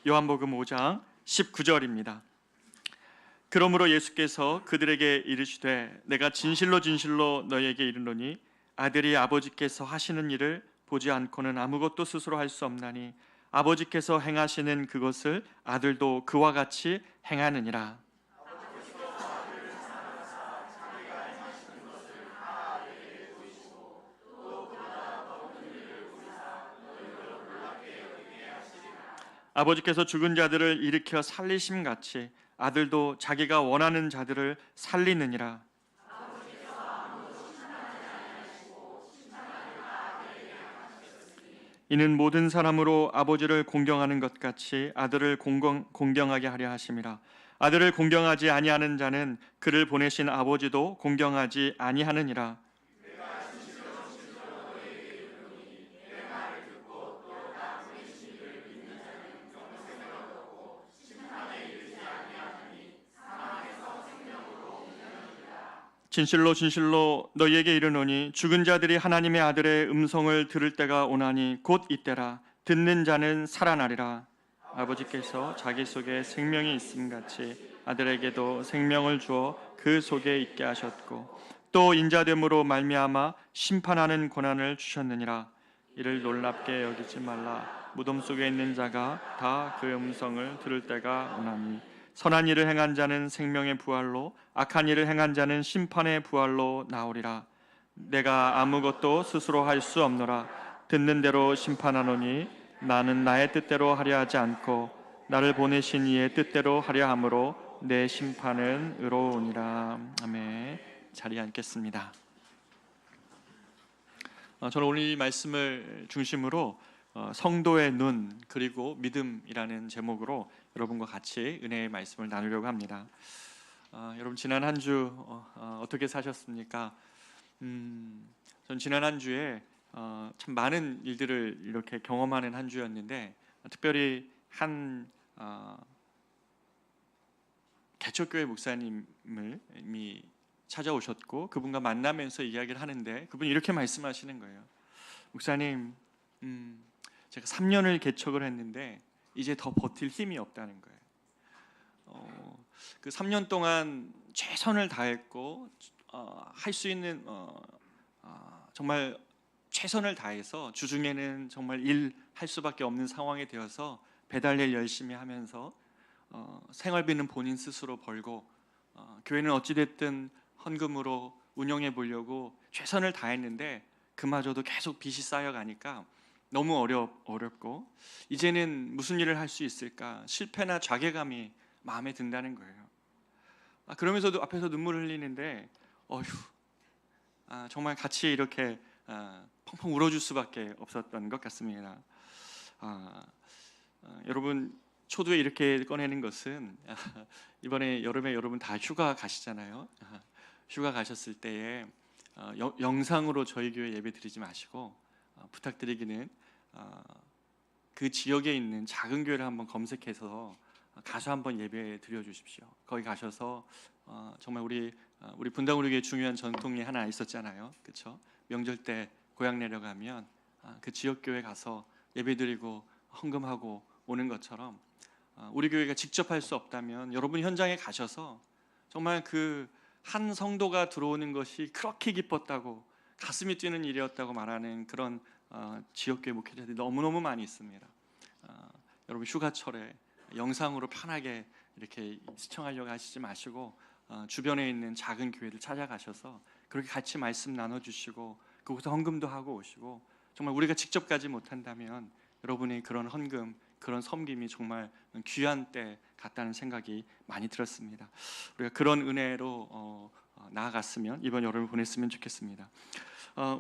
요한복음 5장 19절입니다. 그러므로 예수께서 그들에게 이르시되 내가 진실로 진실로 너희에게 이르노니 아들이 아버지께서 하시는 일을 보지 않고는 아무것도 스스로 할 수 없나니 아버지께서 행하시는 그것을 아들도 그와 같이 행하느니라. 아버지께서 죽은 자들을 일으켜 살리심 같이 아들도 자기가 원하는 자들을 살리느니라. 이는 모든 사람으로 아버지를 공경하는 것 같이 아들을 공경하게 하려 하심이라. 아들을 공경하지 아니하는 자는 그를 보내신 아버지도 공경하지 아니하느니라. 진실로 진실로 너희에게 이르노니 죽은 자들이 하나님의 아들의 음성을 들을 때가 오나니 곧 이때라. 듣는 자는 살아나리라. 아버지께서 자기 속에 생명이 있음 같이 아들에게도 생명을 주어 그 속에 있게 하셨고 또 인자됨으로 말미암아 심판하는 권한을 주셨느니라. 이를 놀랍게 여기지 말라. 무덤 속에 있는 자가 다 그 음성을 들을 때가 오나니 선한 일을 행한 자는 생명의 부활로 악한 일을 행한 자는 심판의 부활로 나오리라. 내가 아무것도 스스로 할 수 없노라. 듣는 대로 심판하노니 나는 나의 뜻대로 하려 하지 않고 나를 보내신 이의 뜻대로 하려 함으로 내 심판은 의로우니라. 아멘. 자리에 앉겠습니다. 저는 오늘 이 말씀을 중심으로 성도의 눈 그리고 믿음이라는 제목으로 여러분과 같이 은혜의 말씀을 나누려고 합니다. 여러분 지난 한 주 어떻게 사셨습니까? 전 지난 한 주에 참 많은 일들을 이렇게 경험하는 한 주였는데 특별히 한 개척교회 목사님이 찾아오셨고 그분과 만나면서 이야기를 하는데 그분이 이렇게 말씀하시는 거예요. 목사님, 제가 3년을 개척을 했는데 이제 더 버틸 힘이 없다는 거예요. 그 3년 동안 최선을 다했고 할 수 있는 정말 최선을 다해서 주중에는 정말 일할 수밖에 없는 상황이 되어서 배달일 열심히 하면서 생활비는 본인 스스로 벌고 교회는 어찌됐든 헌금으로 운영해 보려고 최선을 다했는데 그마저도 계속 빚이 쌓여가니까 너무 어렵고 이제는 무슨 일을 할 수 있을까 실패나 자괴감이 마음에 든다는 거예요. 그러면서도 앞에서 눈물을 흘리는데 정말 같이 이렇게 펑펑 울어줄 수밖에 없었던 것 같습니다. 여러분 초두에 이렇게 꺼내는 것은 이번에 여름에 여러분 다 휴가 가시잖아요. 휴가 가셨을 때에 영상으로 저희 교회 예배 드리지 마시고 부탁드리기는 그 지역에 있는 작은 교회를 한번 검색해서 가서 한번 예배 드려 주십시오. 거기 가셔서 정말 우리 분당 우리 교회 중요한 전통이 하나 있었잖아요. 그렇죠? 명절 때 고향 내려가면 그 지역 교회 가서 예배 드리고 헌금하고 오는 것처럼 우리 교회가 직접 할 수 없다면 여러분 현장에 가셔서 정말 그 한 성도가 들어오는 것이 그렇게 기뻤다고 가슴이 뛰는 일이었다고 말하는 그런 지역교회 목회자들이 너무너무 많이 있습니다. 여러분 휴가철에 영상으로 편하게 이렇게 시청하려고 하시지 마시고 주변에 있는 작은 교회를 찾아가셔서 그렇게 같이 말씀 나눠주시고 그곳에 헌금도 하고 오시고 정말 우리가 직접 가지 못한다면 여러분의 그런 헌금 그런 섬김이 정말 귀한 때 같다는 생각이 많이 들었습니다. 우리가 그런 은혜로 나아갔으면 이번 여름을 보냈으면 좋겠습니다.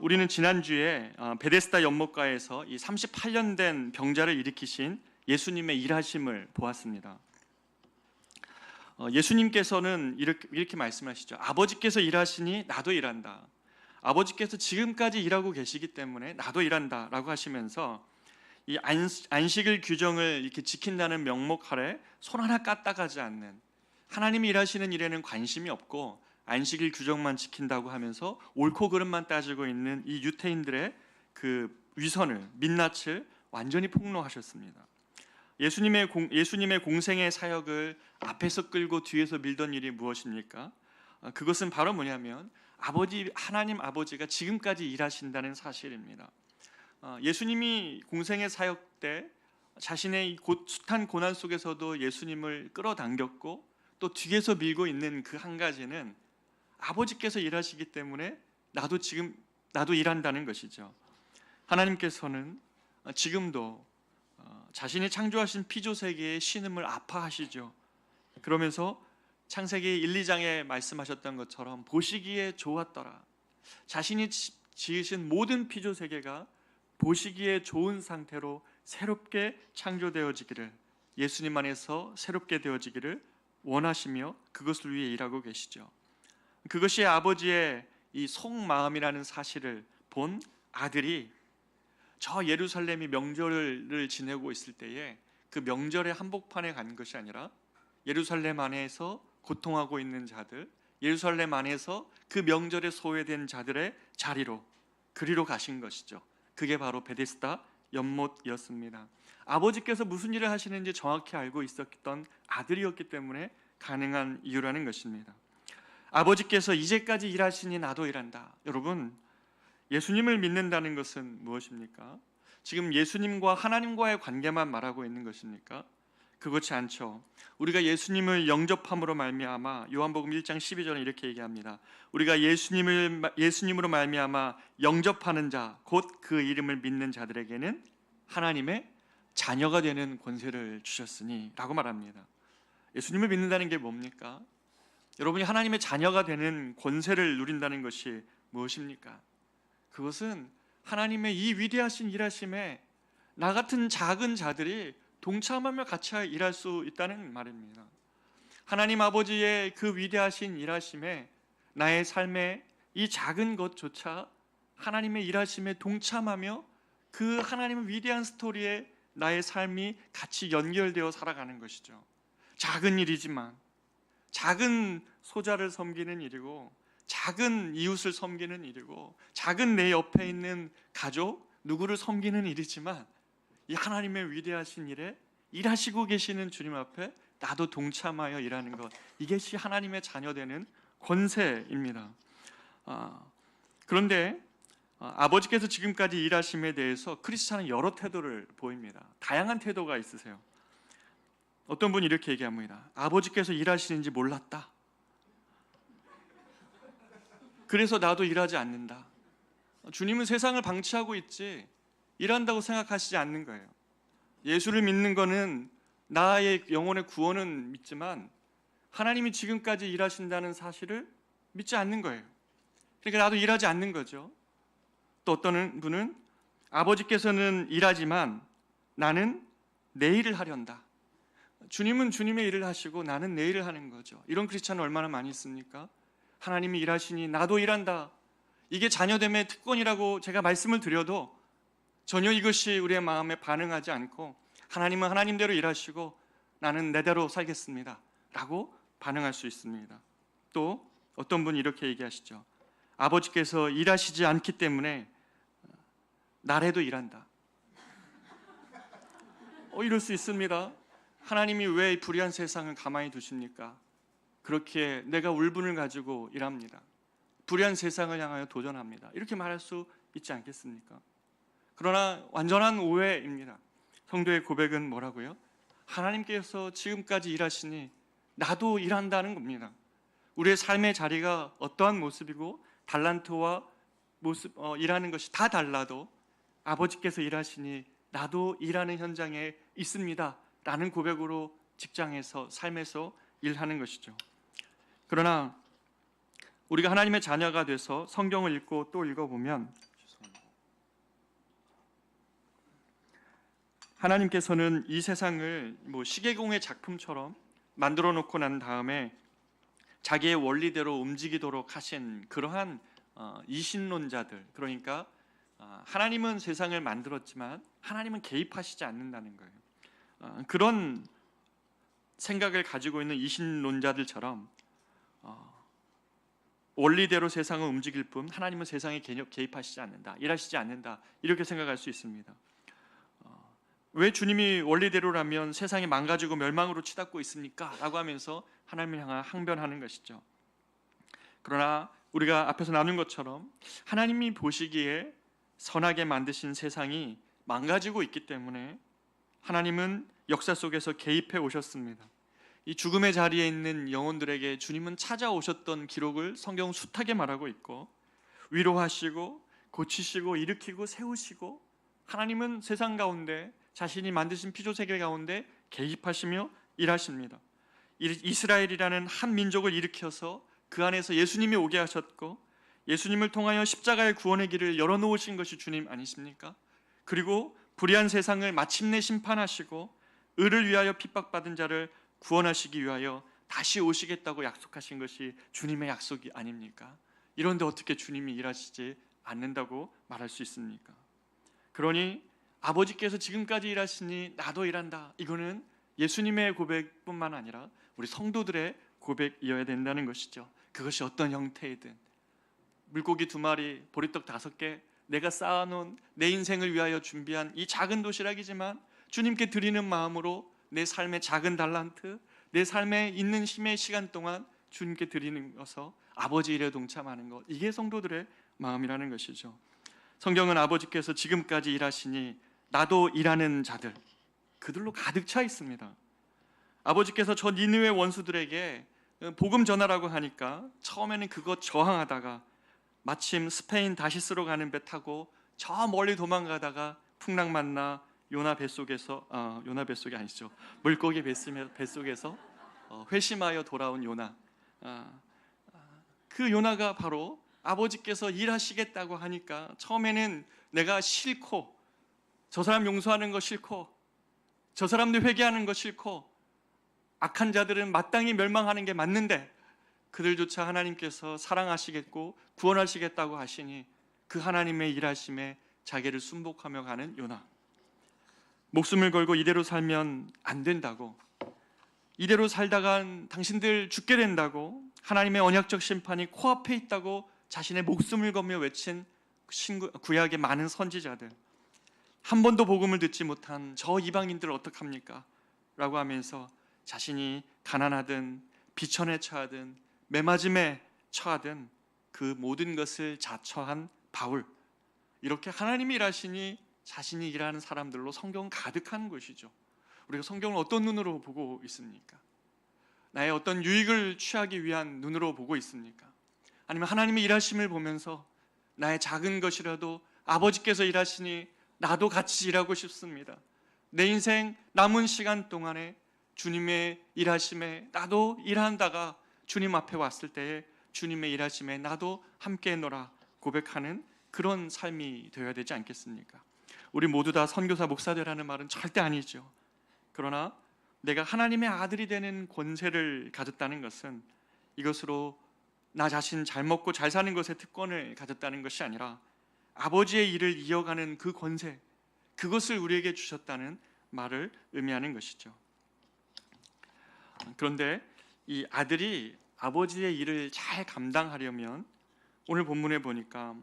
우리는 지난주에 베데스다 연못가에서 이 38년 된 병자를 일으키신 예수님의 일하심을 보았습니다. 예수님께서는 이렇게 말씀하시죠. 아버지께서 일하시니 나도 일한다. 아버지께서 지금까지 일하고 계시기 때문에 나도 일한다 라고 하시면서 이 안식일 규정을 이렇게 지킨다는 명목 아래 손 하나 까딱하지 않는 하나님이 일하시는 일에는 관심이 없고 안식일 규정만 지킨다고 하면서 옳고 그름만 따지고 있는 이 유태인들의 그 위선을 민낯을 완전히 폭로하셨습니다. 예수님의 공생의 사역을 앞에서 끌고 뒤에서 밀던 일이 무엇입니까? 그것은 바로 뭐냐면 하나님 아버지가 지금까지 일하신다는 사실입니다. 예수님이 공생의 사역 때 자신의 숱한 고난 속에서도 예수님을 끌어당겼고 또 뒤에서 밀고 있는 그 한 가지는 아버지께서 일하시기 때문에 나도 일한다는 것이죠. 하나님께서는 지금도 자신이 창조하신 피조 세계의 신음을 아파하시죠. 그러면서 창세기 1, 2장에 말씀하셨던 것처럼 보시기에 좋았더라. 자신이 지으신 모든 피조 세계가 보시기에 좋은 상태로 새롭게 창조되어지기를, 예수님 안에서 새롭게 되어지기를 원하시며 그것을 위해 일하고 계시죠. 그것이 아버지의 이 속마음이라는 사실을 본 아들이 저 예루살렘이 명절을 지내고 있을 때에 그 명절의 한복판에 간 것이 아니라 예루살렘 안에서 고통하고 있는 자들, 예루살렘 안에서 그 명절에 소외된 자들의 자리로 그리로 가신 것이죠. 그게 바로 베데스다 연못이었습니다. 아버지께서 무슨 일을 하시는지 정확히 알고 있었던 아들이었기 때문에 가능한 이유라는 것입니다. 아버지께서 이제까지 일하시니 나도 일한다. 여러분, 예수님을 믿는다는 것은 무엇입니까? 지금 예수님과 하나님과의 관계만 말하고 있는 것입니까? 그렇지 않죠. 우리가 예수님을 영접함으로 말미암아, 요한복음 1장 12절에 이렇게 얘기합니다. 우리가 예수님으로 말미암아 영접하는 자, 곧 그 이름을 믿는 자들에게는 하나님의 자녀가 되는 권세를 주셨으니 라고 말합니다. 예수님을 믿는다는 게 뭡니까? 여러분이 하나님의 자녀가 되는 권세를 누린다는 것이 무엇입니까? 그것은 하나님의 이 위대하신 일하심에 나 같은 작은 자들이 동참하며 같이 일할 수 있다는 말입니다. 하나님 아버지의 그 위대하신 일하심에 나의 삶의 이 작은 것조차 하나님의 일하심에 동참하며 그 하나님의 위대한 스토리에 나의 삶이 같이 연결되어 살아가는 것이죠. 작은 일이지만, 작은 소자를 섬기는 일이고, 작은 이웃을 섬기는 일이고, 작은 내 옆에 있는 가족 누구를 섬기는 일이지만, 이 하나님의 위대하신 일에 일하시고 계시는 주님 앞에 나도 동참하여 일하는 것, 이것이 하나님의 자녀되는 권세입니다. 그런데 아버지께서 지금까지 일하심에 대해서 크리스찬은 여러 태도를 보입니다. 다양한 태도가 있으세요. 어떤 분이 이렇게 얘기합니다. 아버지께서 일하시는지 몰랐다. 그래서 나도 일하지 않는다. 주님은 세상을 방치하고 있지 일한다고 생각하시지 않는 거예요. 예수를 믿는 거는 나의 영혼의 구원은 믿지만 하나님이 지금까지 일하신다는 사실을 믿지 않는 거예요. 그러니까 나도 일하지 않는 거죠. 또 어떤 분은 아버지께서는 일하지만 나는 내 일을 하련다. 주님은 주님의 일을 하시고 나는 내 일을 하는 거죠. 이런 크리스찬은 얼마나 많이 있습니까? 하나님이 일하시니 나도 일한다. 이게 자녀됨의 특권이라고 제가 말씀을 드려도 전혀 이것이 우리의 마음에 반응하지 않고 하나님은 하나님대로 일하시고 나는 내대로 살겠습니다 라고 반응할 수 있습니다. 또 어떤 분이 이렇게 얘기하시죠. 아버지께서 일하시지 않기 때문에 나라도 일한다. 이럴 수 있습니다. 하나님이 왜 이 불의한 세상을 가만히 두십니까? 그렇게 내가 울분을 가지고 일합니다. 불의한 세상을 향하여 도전합니다. 이렇게 말할 수 있지 않겠습니까? 그러나 완전한 오해입니다. 성도의 고백은 뭐라고요? 하나님께서 지금까지 일하시니 나도 일한다는 겁니다. 우리의 삶의 자리가 어떠한 모습이고 달란트와 모습 일하는 것이 다 달라도 아버지께서 일하시니 나도 일하는 현장에 있습니다 라는 고백으로 직장에서 삶에서 일하는 것이죠. 그러나 우리가 하나님의 자녀가 돼서 성경을 읽고 또 읽어보면 하나님께서는 이 세상을 시계공의 작품처럼 만들어 놓고 난 다음에 자기의 원리대로 움직이도록 하신 그러한 이신론자들, 그러니까 하나님은 세상을 만들었지만 하나님은 개입하시지 않는다는 거예요. 그런 생각을 가지고 있는 이신론자들처럼 원리대로 세상을 움직일 뿐 하나님은 세상에 개입하시지 않는다, 일하시지 않는다, 이렇게 생각할 수 있습니다. 왜 주님이 원리대로라면 세상이 망가지고 멸망으로 치닫고 있습니까? 라고 하면서 하나님을 향한 항변하는 것이죠. 그러나 우리가 앞에서 나눈 것처럼 하나님이 보시기에 선하게 만드신 세상이 망가지고 있기 때문에 하나님은 역사 속에서 개입해 오셨습니다. 이 죽음의 자리에 있는 영혼들에게 주님은 찾아오셨던 기록을 성경은 숱하게 말하고 있고, 위로하시고 고치시고 일으키고 세우시고, 하나님은 세상 가운데 자신이 만드신 피조세계 가운데 개입하시며 일하십니다. 이스라엘이라는 한 민족을 일으켜서 그 안에서 예수님이 오게 하셨고, 예수님을 통하여 십자가의 구원의 길을 열어놓으신 것이 주님 아니십니까? 그리고 불의한 세상을 마침내 심판하시고 의를 위하여 핍박받은 자를 구원하시기 위하여 다시 오시겠다고 약속하신 것이 주님의 약속이 아닙니까? 이런데 어떻게 주님이 일하시지 않는다고 말할 수 있습니까? 그러니 아버지께서 지금까지 일하시니 나도 일한다, 이거는 예수님의 고백뿐만 아니라 우리 성도들의 고백이어야 된다는 것이죠. 그것이 어떤 형태이든, 물고기 2마리, 보리떡 5개, 내가 쌓아놓은 내 인생을 위하여 준비한 이 작은 도시락이지만 주님께 드리는 마음으로 내 삶의 작은 달란트, 내 삶에 있는 힘의 시간 동안 주님께 드리는 것서 아버지 일에 동참하는 것, 이게 성도들의 마음이라는 것이죠. 성경은 아버지께서 지금까지 일하시니 나도 일하는 자들, 그들로 가득 차 있습니다. 아버지께서 저 니느웨 원수들에게 복음 전하라고 하니까 처음에는 그것 저항하다가 마침 스페인 다시스로 가는 배 타고 저 멀리 도망가다가 풍랑 만나 요나 뱃속에서 요나 뱃속이 아니죠, 물고기 뱃속에서 회심하여 돌아온 요나, 그 요나가 바로 아버지께서 일하시겠다고 하니까 처음에는 내가 싫고, 저 사람 용서하는 거 싫고, 저 사람들 회개하는 거 싫고, 악한 자들은 마땅히 멸망하는 게 맞는데 그들조차 하나님께서 사랑하시겠고 구원하시겠다고 하시니 그 하나님의 일하심에 자기를 순복하며 가는 요나, 목숨을 걸고 이대로 살면 안 된다고, 이대로 살다간 당신들 죽게 된다고, 하나님의 언약적 심판이 코앞에 있다고 자신의 목숨을 걸며 외친 구약의 많은 선지자들, 한 번도 복음을 듣지 못한 저 이방인들 어떡합니까? 라고 하면서 자신이 가난하든 비천에 처하든 매맞음에 처하든 그 모든 것을 자처한 바울, 이렇게 하나님이 일하시니 자신이 일하는 사람들로 성경은 가득한 것이죠. 우리가 성경을 어떤 눈으로 보고 있습니까? 나의 어떤 유익을 취하기 위한 눈으로 보고 있습니까? 아니면 하나님의 일하심을 보면서 나의 작은 것이라도 아버지께서 일하시니 나도 같이 일하고 싶습니다, 내 인생 남은 시간 동안에 주님의 일하심에 나도 일한다가 주님 앞에 왔을 때에 주님의 일하심에 나도 함께 했노라 고백하는 그런 삶이 되어야 되지 않겠습니까? 우리 모두 다 선교사 목사 되라는 말은 절대 아니죠. 그러나 내가 하나님의 아들이 되는 권세를 가졌다는 것은 이것으로 나 자신 잘 먹고 잘 사는 것에 특권을 가졌다는 것이 아니라 아버지의 일을 이어가는 그 권세, 그것을 우리에게 주셨다는 말을 의미하는 것이죠. 그런데 이 아들이 아버지의 일을 잘 감당하려면 오늘 본문에 보니까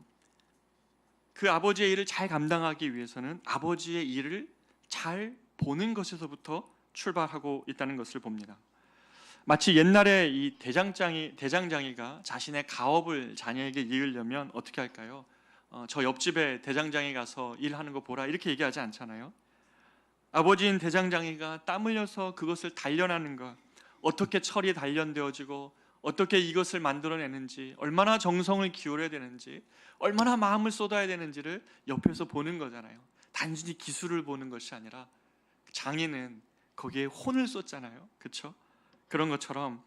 그 아버지의 일을 잘 감당하기 위해서는 아버지의 일을 잘 보는 것에서부터 출발하고 있다는 것을 봅니다. 마치 옛날에 이 대장장이가 자신의 가업을 자녀에게 이으려면 어떻게 할까요? 저 옆집에 대장장이 가서 일하는 거 보라, 이렇게 얘기하지 않잖아요. 아버지인 대장장이가 땀 흘려서 그것을 단련하는 것, 어떻게 철이 단련되어지고 어떻게 이것을 만들어내는지, 얼마나 정성을 기울여야 되는지, 얼마나 마음을 쏟아야 되는지를 옆에서 보는 거잖아요. 단순히 기술을 보는 것이 아니라 장인은 거기에 혼을 쏟잖아요. 그렇죠? 그런 것처럼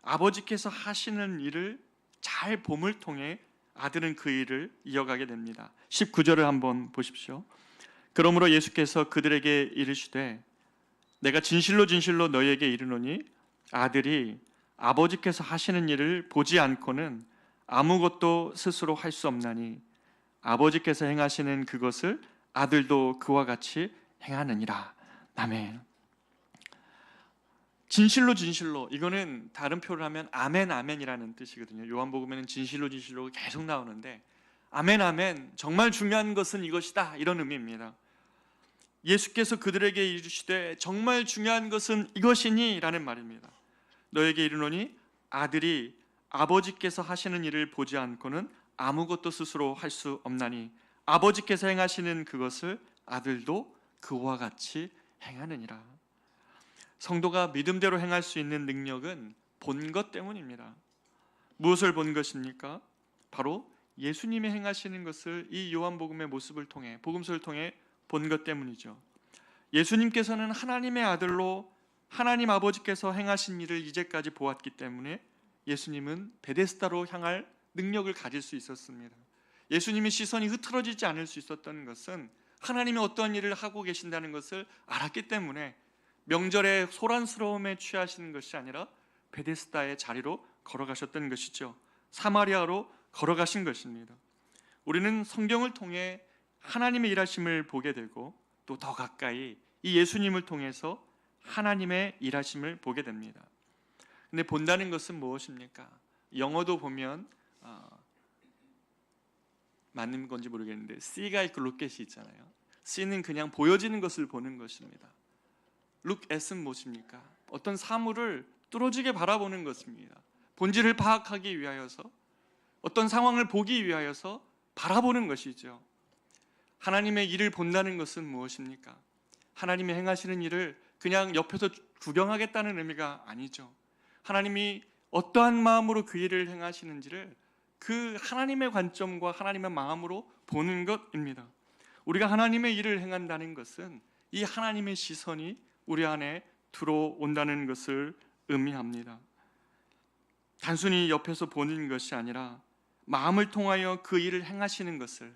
아버지께서 하시는 일을 잘 봄을 통해 아들은 그 일을 이어가게 됩니다. 19절을 한번 보십시오. 그러므로 예수께서 그들에게 이르시되 내가 진실로 진실로 너희에게 이르노니 아들이 아버지께서 하시는 일을 보지 않고는 아무것도 스스로 할 수 없나니 아버지께서 행하시는 그것을 아들도 그와 같이 행하느니라. 아멘. 진실로 진실로, 이거는 다른 표를 하면 아멘 아멘이라는 뜻이거든요. 요한복음에는 진실로 진실로 계속 나오는데 아멘 아멘, 정말 중요한 것은 이것이다, 이런 의미입니다. 예수께서 그들에게 이르시되 정말 중요한 것은 이것이니 라는 말입니다. 너에게 이르노니 아들이 아버지께서 하시는 일을 보지 않고는 아무것도 스스로 할 수 없나니 아버지께서 행하시는 그것을 아들도 그와 같이 행하느니라. 성도가 믿음대로 행할 수 있는 능력은 본 것 때문입니다. 무엇을 본 것입니까? 바로 예수님이 행하시는 것을 이 요한복음의 모습을 통해, 복음서를 통해 본 것 때문이죠. 예수님께서는 하나님의 아들로 하나님 아버지께서 행하신 일을 이제까지 보았기 때문에 예수님은 베데스다로 향할 능력을 가질 수 있었습니다. 예수님의 시선이 흐트러지지 않을 수 있었던 것은 하나님이 어떠한 일을 하고 계신다는 것을 알았기 때문에 명절의 소란스러움에 취하시는 것이 아니라 베데스다의 자리로 걸어가셨던 것이죠. 사마리아로 걸어가신 것입니다. 우리는 성경을 통해 하나님의 일하심을 보게 되고 또 더 가까이 이 예수님을 통해서 하나님의 일하심을 보게 됩니다. 근데 본다는 것은 무엇입니까? 영어도 보면 맞는 건지 모르겠는데 C가 있고 look at이 있잖아요. C는 그냥 보여지는 것을 보는 것입니다. look at은 무엇입니까? 어떤 사물을 뚫어지게 바라보는 것입니다. 본질을 파악하기 위하여서, 어떤 상황을 보기 위하여서 바라보는 것이죠. 하나님의 일을 본다는 것은 무엇입니까? 하나님이 행하시는 일을 그냥 옆에서 구경하겠다는 의미가 아니죠. 하나님이 어떠한 마음으로 그 일을 행하시는지를 그 하나님의 관점과 하나님의 마음으로 보는 것입니다. 우리가 하나님의 일을 행한다는 것은 이 하나님의 시선이 우리 안에 들어온다는 것을 의미합니다. 단순히 옆에서 보는 것이 아니라 마음을 통하여 그 일을 행하시는 것을,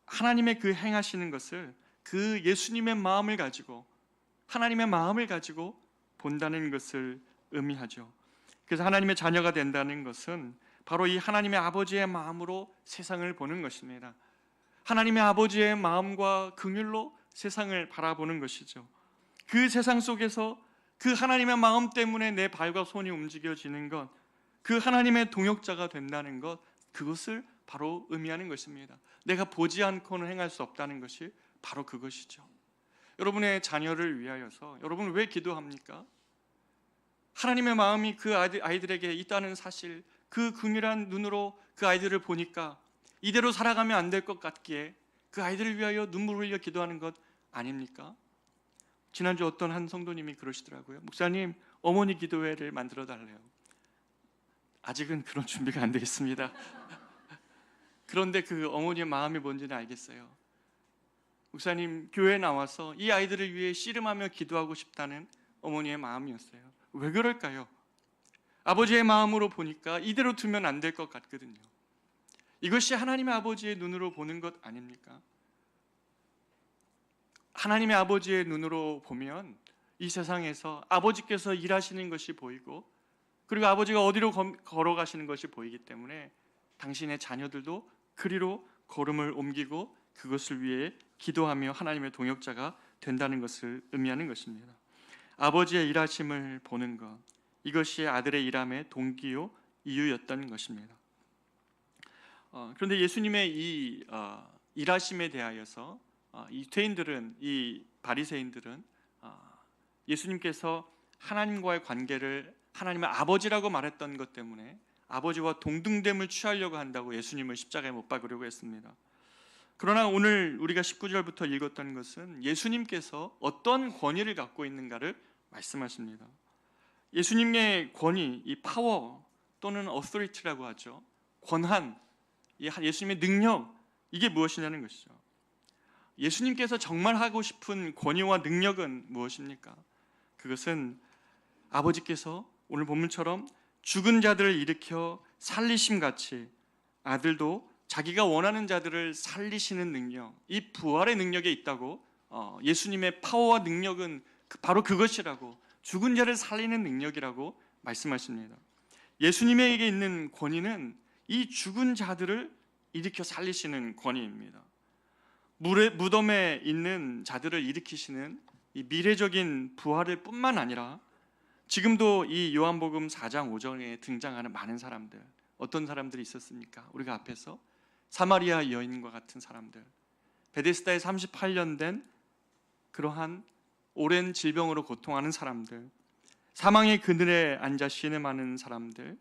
하나님의 그 행하시는 것을 그 예수님의 마음을 가지고, 하나님의 마음을 가지고 본다는 것을 의미하죠. 그래서 하나님의 자녀가 된다는 것은 바로 이 하나님의 아버지의 마음으로 세상을 보는 것입니다. 하나님의 아버지의 마음과 긍휼로 세상을 바라보는 것이죠. 그 세상 속에서 그 하나님의 마음 때문에 내 발과 손이 움직여지는 것, 그 하나님의 동역자가 된다는 것, 그것을 바로 의미하는 것입니다. 내가 보지 않고는 행할 수 없다는 것이 바로 그것이죠. 여러분의 자녀를 위하여서 여러분 왜 기도합니까? 하나님의 마음이 그 아이들에게 있다는 사실, 그 긍휼한 눈으로 그 아이들을 보니까 이대로 살아가면 안 될 것 같기에 그 아이들을 위하여 눈물을 흘려 기도하는 것 아닙니까? 지난주 어떤 한 성도님이 그러시더라고요. 목사님, 어머니 기도회를 만들어 달래요. 아직은 그런 준비가 안 되어 있습니다. 그런데 그 어머니의 마음이 뭔지는 알겠어요. 목사님, 교회에 나와서 이 아이들을 위해 씨름하며 기도하고 싶다는 어머니의 마음이었어요. 왜 그럴까요? 아버지의 마음으로 보니까 이대로 두면 안 될 것 같거든요. 이것이 하나님의 아버지의 눈으로 보는 것 아닙니까? 하나님의 아버지의 눈으로 보면 이 세상에서 아버지께서 일하시는 것이 보이고, 그리고 아버지가 어디로 걸어가시는 것이 보이기 때문에 당신의 자녀들도 그리로 걸음을 옮기고 그것을 위해 기도하며 하나님의 동역자가 된다는 것을 의미하는 것입니다. 아버지의 일하심을 보는 것, 이것이 아들의 일함의 동기요 이유였던 것입니다. 그런데 예수님의 이 일하심에 대하여서 이 유대인들은, 이 바리새인들은 예수님께서 하나님과의 관계를 하나님의 아버지라고 말했던 것 때문에 아버지와 동등됨을 취하려고 한다고 예수님을 십자가에 못 박으려고 했습니다. 그러나 오늘 우리가 19절부터 읽었던 것은 예수님께서 어떤 권위를 갖고 있는가를 말씀하십니다. 예수님의 권위, 이 파워 또는 authority라고 하죠. 권한, 예수님의 능력, 이게 무엇이냐는 것이죠. 예수님께서 정말 하고 싶은 권위와 능력은 무엇입니까? 그것은 아버지께서 오늘 본문처럼 죽은 자들을 일으켜 살리심 같이 아들도 자기가 원하는 자들을 살리시는 능력, 이 부활의 능력에 있다고, 예수님의 파워와 능력은 바로 그것이라고, 죽은 자를 살리는 능력이라고 말씀하십니다. 예수님에게 있는 권위는 이 죽은 자들을 일으켜 살리시는 권위입니다. 무덤에 있는 자들을 일으키시는 이 미래적인 부활을 뿐만 아니라 지금도 이 요한복음 4장 5절에 등장하는 많은 사람들, 어떤 사람들이 있었습니까? 우리가 앞에서 사마리아 여인과 같은 사람들, 베데스다에 38년 된 그러한 오랜 질병으로 고통하는 사람들, 사망의 그늘에 앉아 신음하는 사람들,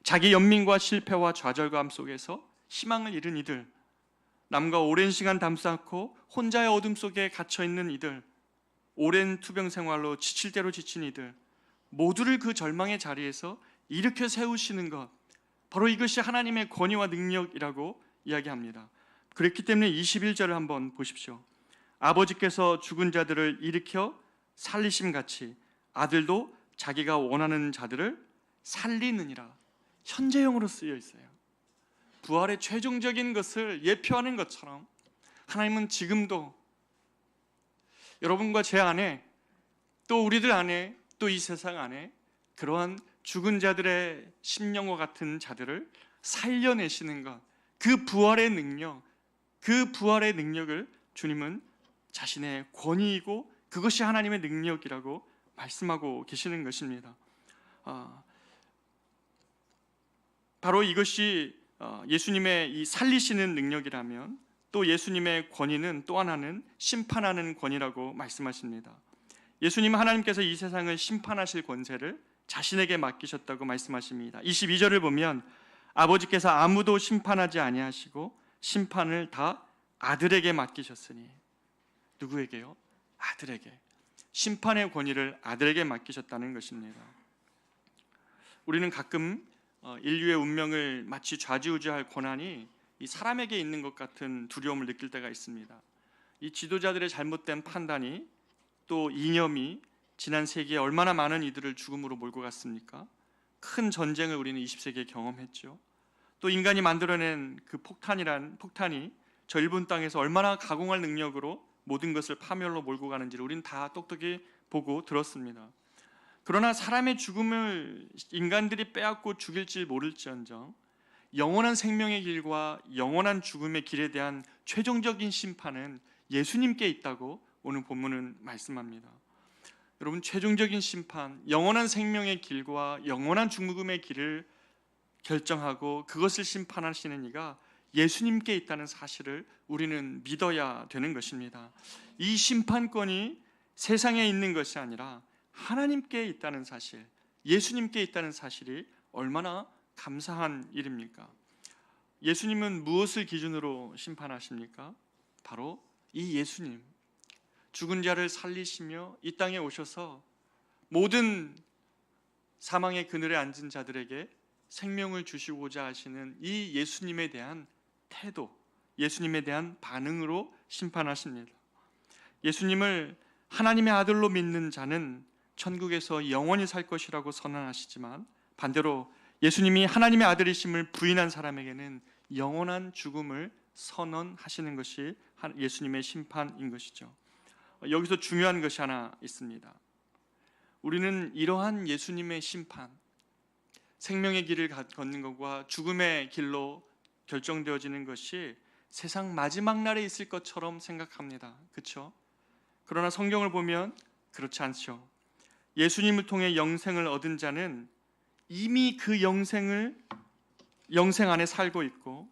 자기 연민과 실패와 좌절감 속에서 희망을 잃은 이들, 남과 오랜 시간 담쌓고 혼자의 어둠 속에 갇혀 있는 이들, 오랜 투병 생활로 지칠 대로 지친 이들, 모두를 그 절망의 자리에서 일으켜 세우시는 것, 바로 이것이 하나님의 권위와 능력이라고 이야기합니다. 그렇기 때문에 21절을 한번 보십시오. 아버지께서 죽은 자들을 일으켜 살리심같이 아들도 자기가 원하는 자들을 살리느니라. 현재형으로 쓰여 있어요. 부활의 최종적인 것을 예표하는 것처럼 하나님은 지금도 여러분과 제 안에, 또 우리들 안에, 또 이 세상 안에 그러한 죽은 자들의 심령과 같은 자들을 살려내시는 것, 그 부활의 능력을 주님은 자신의 권위이고 그것이 하나님의 능력이라고 말씀하고 계시는 것입니다. 바로 이것이 예수님의 이 살리시는 능력이라면, 또 예수님의 권위는 또 하나는 심판하는 권위라고 말씀하십니다. 예수님은 하나님께서 이 세상을 심판하실 권세를 자신에게 맡기셨다고 말씀하십니다. 22절을 보면 아버지께서 아무도 심판하지 아니하시고 심판을 다 아들에게 맡기셨으니, 누구에게요? 아들에게. 심판의 권위를 아들에게 맡기셨다는 것입니다. 우리는 가끔 인류의 운명을 마치 좌지우지할 권한이 이 사람에게 있는 것 같은 두려움을 느낄 때가 있습니다. 이 지도자들의 잘못된 판단이, 또 이념이 지난 세기에 얼마나 많은 이들을 죽음으로 몰고 갔습니까? 큰 전쟁을 우리는 20세기에 경험했죠. 또 인간이 만들어낸 그 폭탄이 저 일본 땅에서 얼마나 가공할 능력으로 모든 것을 파멸로 몰고 가는지를 우리는 다 똑똑히 보고 들었습니다. 그러나 사람의 죽음을 인간들이 빼앗고 죽일지 모를지언정 영원한 생명의 길과 영원한 죽음의 길에 대한 최종적인 심판은 예수님께 있다고 오늘 본문은 말씀합니다. 여러분, 최종적인 심판, 영원한 생명의 길과 영원한 죽음의 길을 결정하고 그것을 심판하시는 이가 예수님께 있다는 사실을 우리는 믿어야 되는 것입니다. 이 심판권이 세상에 있는 것이 아니라 하나님께 있다는 사실, 예수님께 있다는 사실이 얼마나 감사한 일입니까? 예수님은 무엇을 기준으로 심판하십니까? 바로 이 예수님, 죽은 자를 살리시며 이 땅에 오셔서 모든 사망의 그늘에 앉은 자들에게 생명을 주시고자 하시는 이 예수님에 대한 태도, 예수님에 대한 반응으로 심판하십니다. 예수님을 하나님의 아들로 믿는 자는 천국에서 영원히 살 것이라고 선언하시지만, 반대로 예수님이 하나님의 아들이심을 부인한 사람에게는 영원한 죽음을 선언하시는 것이 예수님의 심판인 것이죠. 여기서 중요한 것이 하나 있습니다. 우리는 이러한 예수님의 심판, 생명의 길을 걷는 것과 죽음의 길로 결정되어지는 것이 세상 마지막 날에 있을 것처럼 생각합니다. 그렇죠? 그러나 성경을 보면 그렇지 않죠. 예수님을 통해 영생을 얻은 자는 이미 그 영생 안에 살고 있고,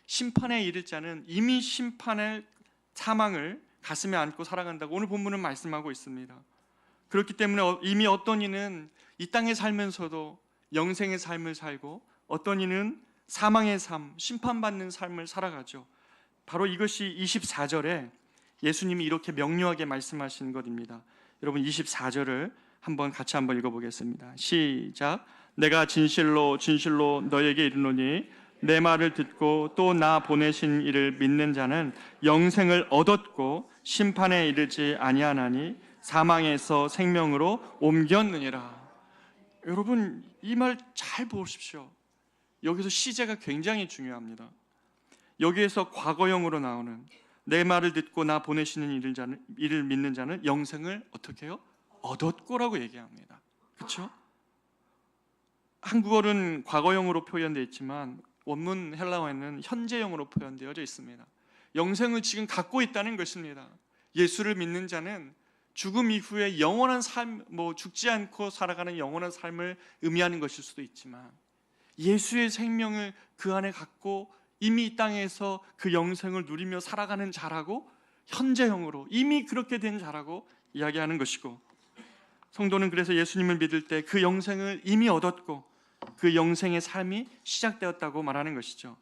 심판에 이를 자는 이미 심판의 사망을 가슴에 안고 살아간다고 오늘 본문은 말씀하고 있습니다. 그렇기 때문에 이미 어떤 이는 이 땅에 살면서도 영생의 삶을 살고, 어떤 이는 사망의 삶, 심판받는 삶을 살아가죠. 바로 이것이 24절에 예수님이 이렇게 명료하게 말씀하신 것입니다. 여러분, 24절을 같이 한번 읽어보겠습니다. 시작. 내가 진실로 진실로 너에게 이르노니 내 말을 듣고 또 나 보내신 이를 믿는 자는 영생을 얻었고 심판에 이르지 아니하나니 사망에서 생명으로 옮겼느니라. 여러분, 이 말 잘 보십시오. 여기서 시제가 굉장히 중요합니다. 여기에서 과거형으로 나오는 내 말을 듣고 나 보내시는 이를 믿는 자는 영생을 어떻게 해요? 얻었고라고 얘기합니다. 그렇죠? 한국어는 과거형으로 표현되어 있지만 원문 헬라어에는 현재형으로 표현되어져 있습니다. 영생을 지금 갖고 있다는 것입니다. 예수를 믿는 자는 죽음 이후에 영원한 삶, 죽지 않고 살아가는 영원한 삶을 의미하는 것일 수도 있지만, 예수의 생명을 그 안에 갖고 이미 이 땅에서 그 영생을 누리며 살아가는 자라고 현재형으로 이미 그렇게 된 자라고 이야기하는 것이고, 성도는 그래서 예수님을 믿을 때 그 영생을 이미 얻었고 그 영생의 삶이 시작되었다고 말하는 것이죠.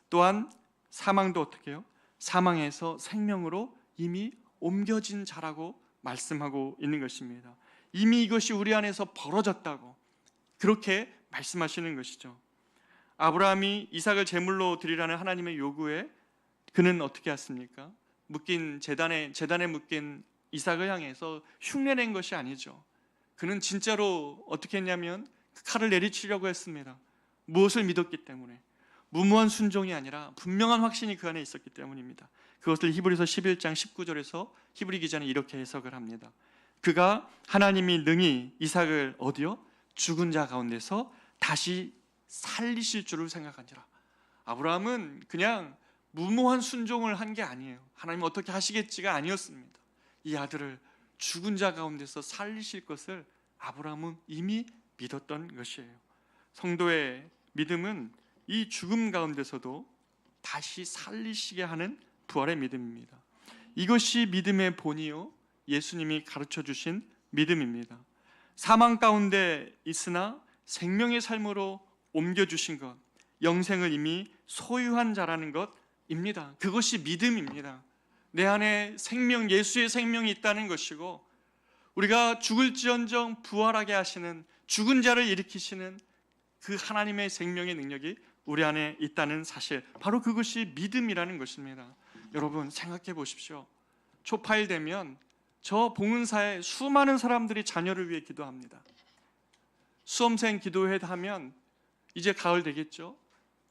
또한 사망도 어떻게 해요? 사망에서 생명으로 이미 옮겨진 자라고 말씀하고 있는 것입니다. 이미 이것이 우리 안에서 벌어졌다고 그렇게 말씀하시는 것이죠. 아브라함이 이삭을 제물로 드리라는 하나님의 요구에 그는 어떻게 했습니까? 묶인 재단에 묶인 이삭을 향해서 흉내낸 것이 아니죠. 그는 진짜로 어떻게 했냐면 그 칼을 내리치려고 했습니다. 무엇을 믿었기 때문에, 무모한 순종이 아니라 분명한 확신이 그 안에 있었기 때문입니다. 그것을 히브리서 11장 19절에서 히브리 기자는 이렇게 해석을 합니다. 그가 하나님이 능히 이삭을 어디요? 죽은 자 가운데서 다시 살리실 줄을 생각하니라. 아브라함은 그냥 무모한 순종을 한 게 아니에요. 하나님 어떻게 하시겠지가 아니었습니다. 이 아들을 죽은 자 가운데서 살리실 것을 아브라함은 이미 믿었던 것이에요. 성도의 믿음은 이 죽음 가운데서도 다시 살리시게 하는 부활의 믿음입니다. 이것이 믿음의 본이요 예수님이 가르쳐 주신 믿음입니다. 사망 가운데 있으나 생명의 삶으로 옮겨주신 것, 영생을 이미 소유한 자라는 것입니다. 그것이 믿음입니다. 내 안에 생명, 예수의 생명이 있다는 것이고, 우리가 죽을지언정 부활하게 하시는, 죽은 자를 일으키시는 그 하나님의 생명의 능력이 우리 안에 있다는 사실, 바로 그것이 믿음이라는 것입니다. 여러분 생각해 보십시오. 초파일되면 저 봉은사에 수많은 사람들이 자녀를 위해 기도합니다. 수험생 기도회 하면 이제 가을 되겠죠.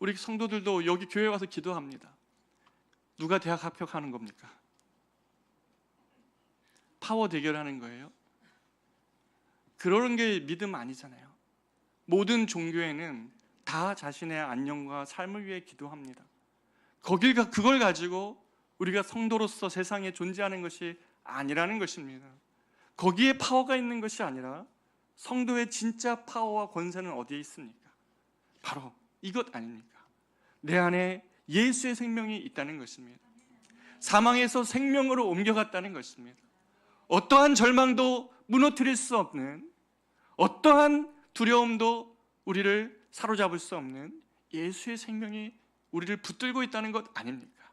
우리 성도들도 여기 교회 와서 기도합니다. 누가 대학 합격하는 겁니까? 파워 대결하는 거예요? 그런 게 믿음 아니잖아요. 모든 종교에는 다 자신의 안녕과 삶을 위해 기도합니다. 그걸 가지고 우리가 성도로서 세상에 존재하는 것이 아니라는 것입니다. 거기에 파워가 있는 것이 아니라 성도의 진짜 파워와 권세는 어디에 있습니까? 바로 이것 아닙니까? 내 안에 예수의 생명이 있다는 것입니다. 사망에서 생명으로 옮겨갔다는 것입니다. 어떠한 절망도 무너뜨릴 수 없는, 어떠한 두려움도 우리를 사로잡을 수 없는 예수의 생명이 우리를 붙들고 있다는 것 아닙니까?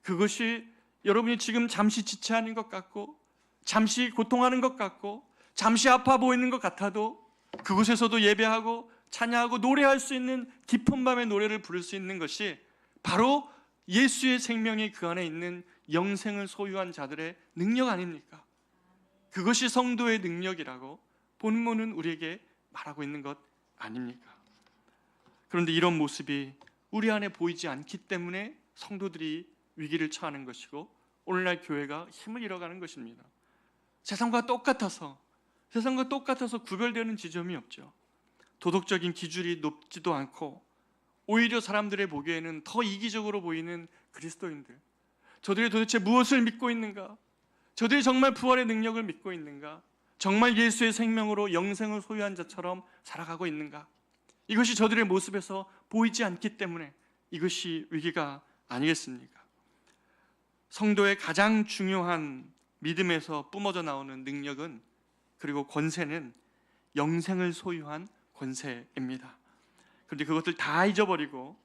그것이 여러분이 지금 잠시 지체하는 것 같고, 잠시 고통하는 것 같고, 잠시 아파 보이는 것 같아도 그곳에서도 예배하고 찬양하고 노래할 수 있는 깊은 밤의 노래를 부를 수 있는 것이 바로 예수의 생명이 그 안에 있는 영생을 소유한 자들의 능력 아닙니까? 그것이 성도의 능력이라고 본문은 우리에게 말하고 있는 것 아닙니까? 그런데 이런 모습이 우리 안에 보이지 않기 때문에 성도들이 위기를 처하는 것이고 오늘날 교회가 힘을 잃어가는 것입니다. 세상과 똑같아서 구별되는 지점이 없죠. 도덕적인 기준이 높지도 않고 오히려 사람들의 보기에는 더 이기적으로 보이는 그리스도인들, 저들이 도대체 무엇을 믿고 있는가? 저들이 정말 부활의 능력을 믿고 있는가? 정말 예수의 생명으로 영생을 소유한 자처럼 살아가고 있는가? 이것이 저들의 모습에서 보이지 않기 때문에 이것이 위기가 아니겠습니까? 성도의 가장 중요한 믿음에서 뿜어져 나오는 능력은, 그리고 권세는 영생을 소유한 권세입니다. 그런데 그것들 다 잊어버리고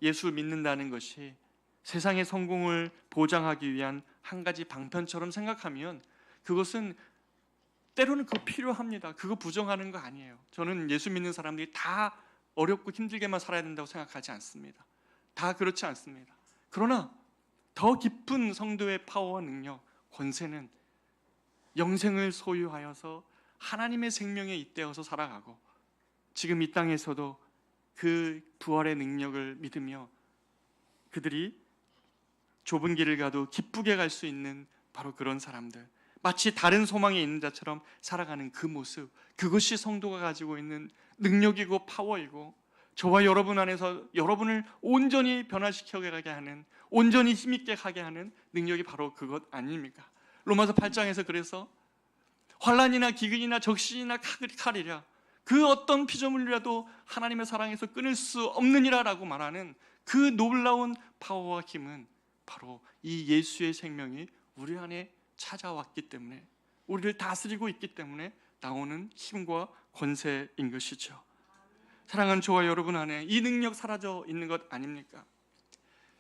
예수를 믿는다는 것이 세상의 성공을 보장하기 위한 한 가지 방편처럼 생각하면 그것은 때로는 그거 필요합니다. 그거 부정하는 거 아니에요. 저는 예수 믿는 사람들이 다 어렵고 힘들게만 살아야 된다고 생각하지 않습니다. 다 그렇지 않습니다. 그러나 더 깊은 성도의 파워와 능력, 권세는 영생을 소유하여서 하나님의 생명에 잇대어서 살아가고 지금 이 땅에서도 그 부활의 능력을 믿으며 그들이 좁은 길을 가도 기쁘게 갈 수 있는 바로 그런 사람들, 마치 다른 소망이 있는 자처럼 살아가는 그 모습, 그것이 성도가 가지고 있는 능력이고 파워이고 저와 여러분 안에서 여러분을 온전히 변화시켜 가게 하는, 온전히 힘있게 가게 하는 능력이 바로 그것 아닙니까? 로마서 8장에서 그래서 환난이나 기근이나 적신이나 칼이랴 그 어떤 피조물이라도 하나님의 사랑에서 끊을 수 없느니라 라고 말하는 그 놀라운 파워와 힘은 바로 이 예수의 생명이 우리 안에 찾아왔기 때문에, 우리를 다스리고 있기 때문에 나오는 힘과 권세인 것이죠. 사랑하는 저와 여러분 안에 이 능력 사라져 있는 것 아닙니까?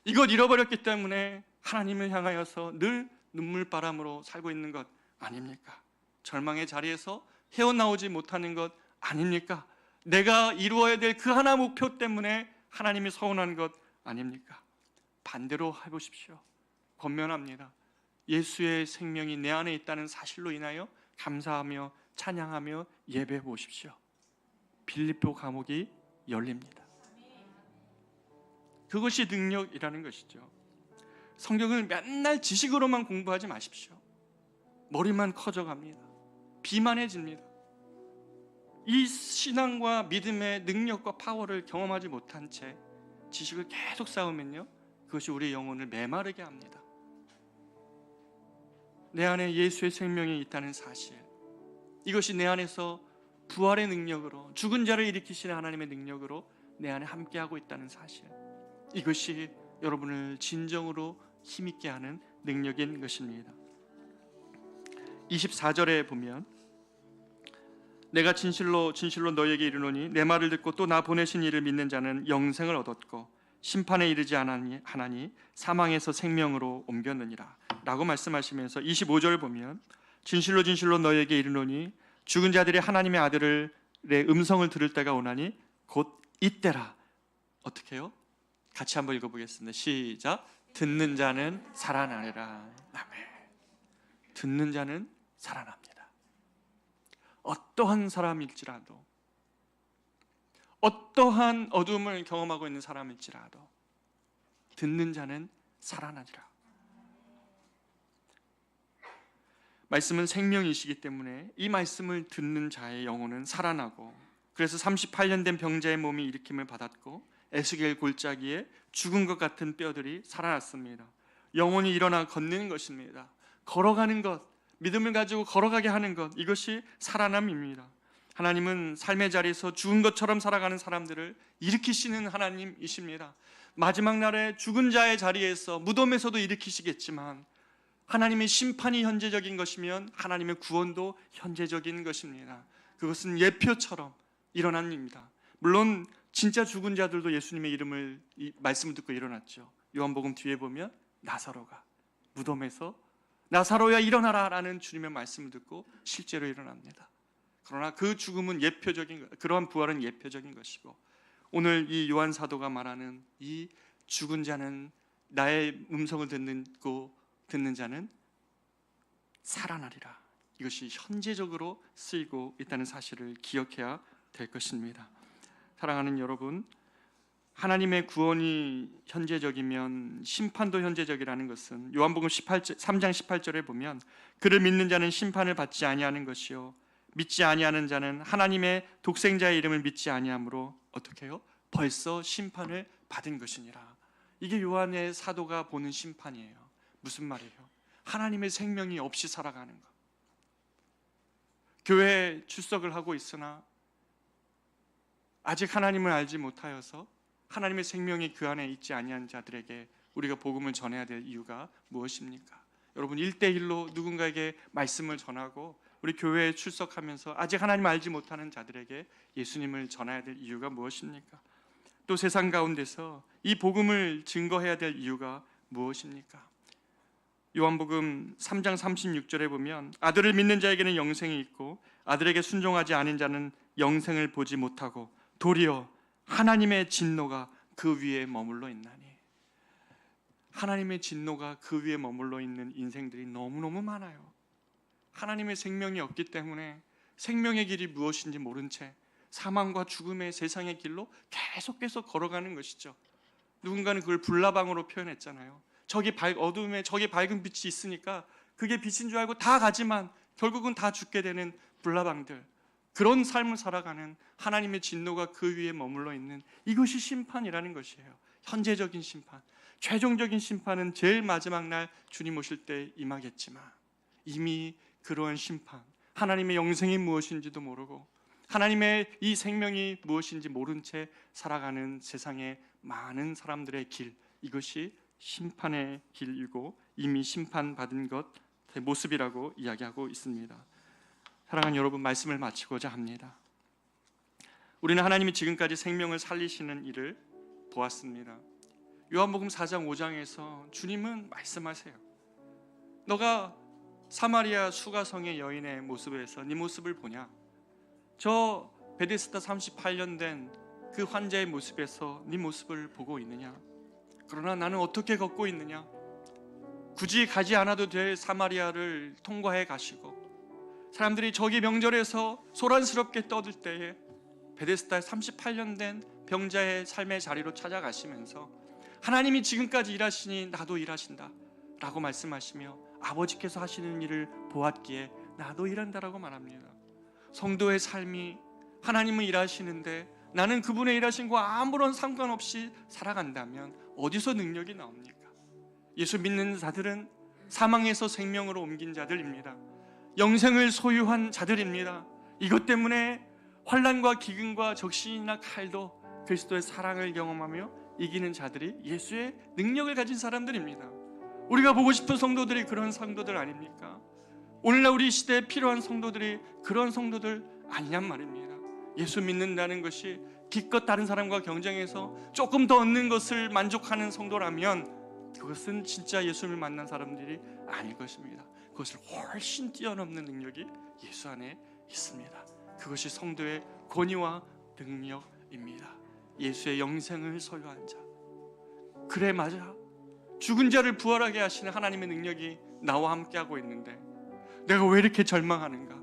이것 잃어버렸기 때문에 하나님을 향하여서 늘 눈물바람으로 살고 있는 것 아닙니까? 절망의 자리에서 헤어나오지 못하는 것 아닙니까? 내가 이루어야 될 그 하나 목표 때문에 하나님이 서운한 것 아닙니까? 반대로 해보십시오. 권면합니다. 예수의 생명이 내 안에 있다는 사실로 인하여 감사하며 찬양하며 예배해 보십시오. 빌립보 감옥이 열립니다. 그것이 능력이라는 것이죠. 성경을 맨날 지식으로만 공부하지 마십시오. 머리만 커져갑니다. 비만해집니다. 이 신앙과 믿음의 능력과 파워를 경험하지 못한 채 지식을 계속 쌓으면요, 그것이 우리의 영혼을 메마르게 합니다. 내 안에 예수의 생명이 있다는 사실, 이것이 내 안에서 부활의 능력으로, 죽은 자를 일으키시는 하나님의 능력으로 내 안에 함께하고 있다는 사실, 이것이 여러분을 진정으로 힘있게 하는 능력인 것입니다. 24절에 보면 내가 진실로 너희에게 이르노니 내 말을 듣고 또 나 보내신 이를 믿는 자는 영생을 얻었고 심판에 이르지 않았나니 사망에서 생명으로 옮겼느니라 라고 말씀하시면서 25절을 보면 진실로 너희에게 이르노니 죽은 자들이 하나님의 아들의 음성을 들을 때가 오나니 곧 이때라. 어떻게 해요? 같이 한번 읽어보겠습니다. 시작. 듣는 자는 살아나리라. 아멘. 듣는 자는 살아납니다. 어떠한 사람일지라도, 어떠한 어둠을 경험하고 있는 사람일지라도 듣는 자는 살아나리라. 말씀은 생명이시기 때문에 이 말씀을 듣는 자의 영혼은 살아나고, 그래서 38년 된 병자의 몸이 일으킴을 받았고 에스겔 골짜기에 죽은 것 같은 뼈들이 살아났습니다. 영혼이 일어나 걷는 것입니다. 걸어가는 것, 믿음을 가지고 걸어가게 하는 것, 이것이 살아남입니다. 하나님은 삶의 자리에서 죽은 것처럼 살아가는 사람들을 일으키시는 하나님이십니다. 마지막 날에 죽은 자의 자리에서 무덤에서도 일으키시겠지만 하나님의 심판이 현재적인 것이면 하나님의 구원도 현재적인 것입니다. 그것은 예표처럼 일어난 일입니다. 물론 진짜 죽은 자들도 예수님의 이름을, 말씀을 듣고 일어났죠. 요한복음 뒤에 보면 나사로가 무덤에서 나사로야 일어나라 라는 주님의 말씀을 듣고 실제로 일어납니다. 그러나 그 죽음은 예표적인, 그러한 부활은 예표적인 것이고, 오늘 이 요한 사도가 말하는 이 죽은 자는, 나의 음성을 듣는 자는 살아나리라, 이것이 현재적으로 쓰이고 있다는 사실을 기억해야 될 것입니다. 사랑하는 여러분, 하나님의 구원이 현재적이면 심판도 현재적이라는 것은 요한복음 3장 18절에 보면 그를 믿는 자는 심판을 받지 아니하는 것이요 믿지 아니하는 자는 하나님의 독생자의 이름을 믿지 아니하므로 어떻게 해요? 벌써 심판을 받은 것이니라. 이게 요한의 사도가 보는 심판이에요. 무슨 말이에요? 하나님의 생명이 없이 살아가는 것. 교회에 출석을 하고 있으나 아직 하나님을 알지 못하여서 하나님의 생명이 그 안에 있지 아니한 자들에게 우리가 복음을 전해야 될 이유가 무엇입니까? 여러분, 1대1로 누군가에게 말씀을 전하고 우리 교회에 출석하면서 아직 하나님을 알지 못하는 자들에게 예수님을 전해야 될 이유가 무엇입니까? 또 세상 가운데서 이 복음을 증거해야 될 이유가 무엇입니까? 요한복음 3장 36절에 보면 아들을 믿는 자에게는 영생이 있고 아들에게 순종하지 않은 자는 영생을 보지 못하고 도리어 하나님의 진노가 그 위에 머물러 있나니. 하나님의 진노가 그 위에 머물러 있는 인생들이 너무너무 많아요. 하나님의 생명이 없기 때문에 생명의 길이 무엇인지 모른 채 사망과 죽음의 세상의 길로 계속해서 걸어가는 것이죠. 누군가는 그걸 불나방으로 표현했잖아요. 어둠에 저기 밝은 빛이 있으니까 그게 빛인 줄 알고 다 가지만 결국은 다 죽게 되는 불나방들, 그런 삶을 살아가는 하나님의 진노가 그 위에 머물러 있는, 이것이 심판이라는 것이에요. 현재적인 심판. 최종적인 심판은 제일 마지막 날 주님 오실 때 임하겠지만 이미 그러한 심판, 하나님의 영생이 무엇인지도 모르고 하나님의 이 생명이 무엇인지 모른 채 살아가는 세상의 많은 사람들의 길, 이것이 심판의 길이고 이미 심판받은 것의 모습이라고 이야기하고 있습니다. 사랑하는 여러분, 말씀을 마치고자 합니다. 우리는 하나님이 지금까지 생명을 살리시는 일을 보았습니다. 요한복음 4장 5장에서 주님은 말씀하세요. 너가 사마리아 수가성의 여인의 모습에서 네 모습을 보냐? 저 베데스다 38년 된 그 환자의 모습에서 네 모습을 보고 있느냐? 그러나 나는 어떻게 걷고 있느냐? 굳이 가지 않아도 될 사마리아를 통과해 가시고 사람들이 저기 명절에서 소란스럽게 떠들 때에 베데스다에 38년 된 병자의 삶의 자리로 찾아가시면서 하나님이 지금까지 일하시니 나도 일하신다 라고 말씀하시며 아버지께서 하시는 일을 보았기에 나도 일한다라고 말합니다. 성도의 삶이 하나님은 일하시는데 나는 그분의 일하심과 아무런 상관없이 살아간다면 어디서 능력이 나옵니까? 예수 믿는 자들은 사망에서 생명으로 옮긴 자들입니다. 영생을 소유한 자들입니다. 이것 때문에 환난과 기근과 적신이나 칼도 그리스도의 사랑을 경험하며 이기는 자들이 예수의 능력을 가진 사람들입니다. 우리가 보고 싶은 성도들이 그런 성도들 아닙니까? 오늘날 우리 시대에 필요한 성도들이 그런 성도들 아니냔 말입니다. 예수 믿는다는 것이 기껏 다른 사람과 경쟁해서 조금 더 얻는 것을 만족하는 성도라면 그것은 진짜 예수를 만난 사람들이 아닐 것입니다. 그것을 훨씬 뛰어넘는 능력이 예수 안에 있습니다. 그것이 성도의 권위와 능력입니다. 예수의 영생을 소유한 자. 그래, 맞아. 죽은 자를 부활하게 하시는 하나님의 능력이 나와 함께하고 있는데 내가 왜 이렇게 절망하는가?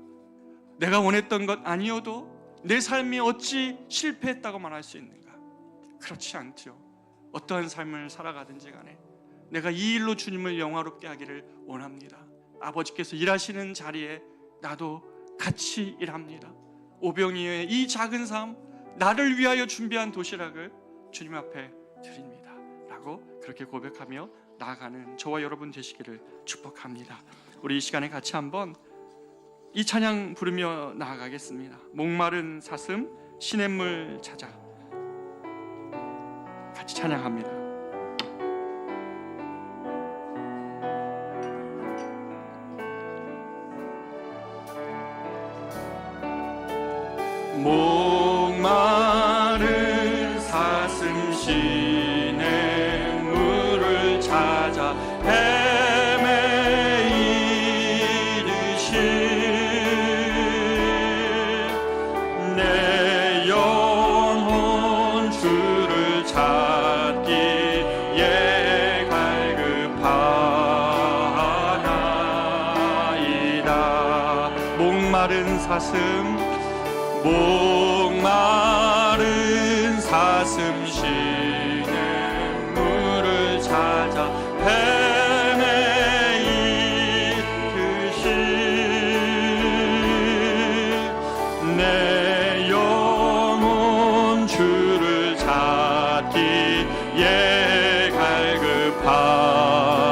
내가 원했던 것 아니어도 내 삶이 어찌 실패했다고 말할 수 있는가? 그렇지 않죠. 어떠한 삶을 살아가든지 간에 내가 이 일로 주님을 영화롭게 하기를 원합니다. 아버지께서 일하시는 자리에 나도 같이 일합니다. 오병이어의 이 작은 삶, 나를 위하여 준비한 도시락을 주님 앞에 드립니다 라고 그렇게 고백하며 나아가는 저와 여러분 되시기를 축복합니다. 우리 이 시간에 같이 한번 이 찬양 부르며 나아가겠습니다. 목마른 사슴 시냇물 찾아. 같이 찬양합니다. 목마른 사슴 시냇물을 찾아 목마른 사슴 시냇물을 찾아 헤매이듯이 내 영혼 주를 찾기에 갈급하나이다.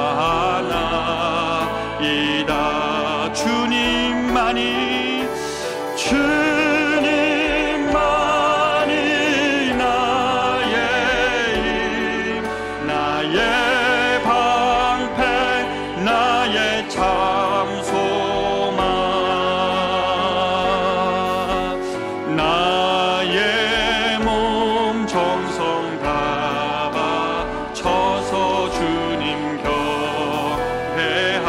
주님만이 나의 힘, 나의 방패, 나의 참 소망, 나의 몸 정성 다 바쳐서 주님 경배합니다.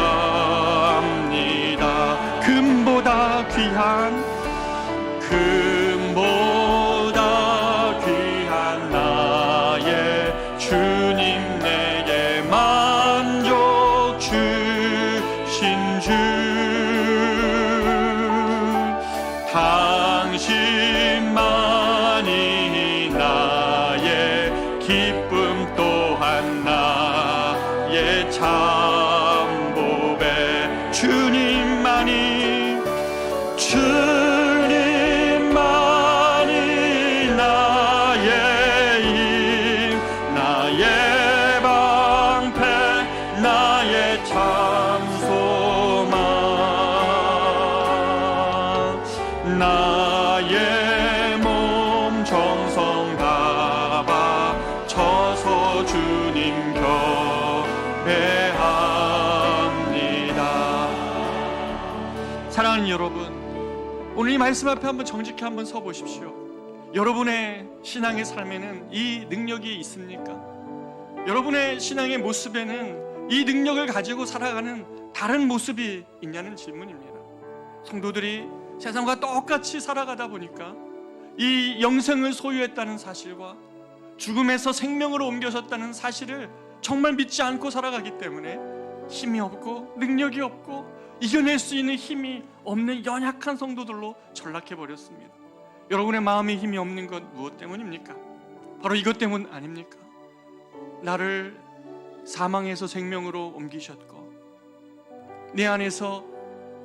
금보다 귀한 나의 주님 내게 만족 주신 주 당신만이 나의 기쁨 또한 나의 참보배 주님만이 나의 몸 정성 다 바쳐서 주님 곁 오늘 이 말씀 앞에 한번 정직히 한번 서 보십시오. 여러분의 신앙의 삶에는 이 능력이 있습니까? 여러분의 신앙의 모습에는 이 능력을 가지고 살아가는 다른 모습이 있냐는 질문입니다. 성도들이 세상과 똑같이 살아가다 보니까 이 영생을 소유했다는 사실과 죽음에서 생명으로 옮겨졌다는 사실을 정말 믿지 않고 살아가기 때문에 힘이 없고 능력이 없고 이겨낼 수 있는 힘이 없는 연약한 성도들로 전락해버렸습니다. 여러분의 마음에 힘이 없는 건 무엇 때문입니까? 바로 이것 때문 아닙니까? 나를 사망에서 생명으로 옮기셨고 내 안에서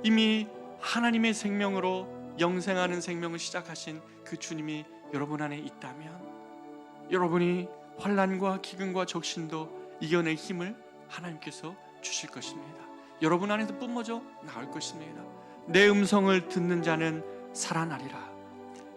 이미 하나님의 생명으로 영생하는 생명을 시작하신 그 주님이 여러분 안에 있다면 여러분이 환난과 기근과 적신도 이겨낼 힘을 하나님께서 주실 것입니다. 여러분 안에서 뿜어져 나올 것입니다. 내 음성을 듣는 자는 살아나리라.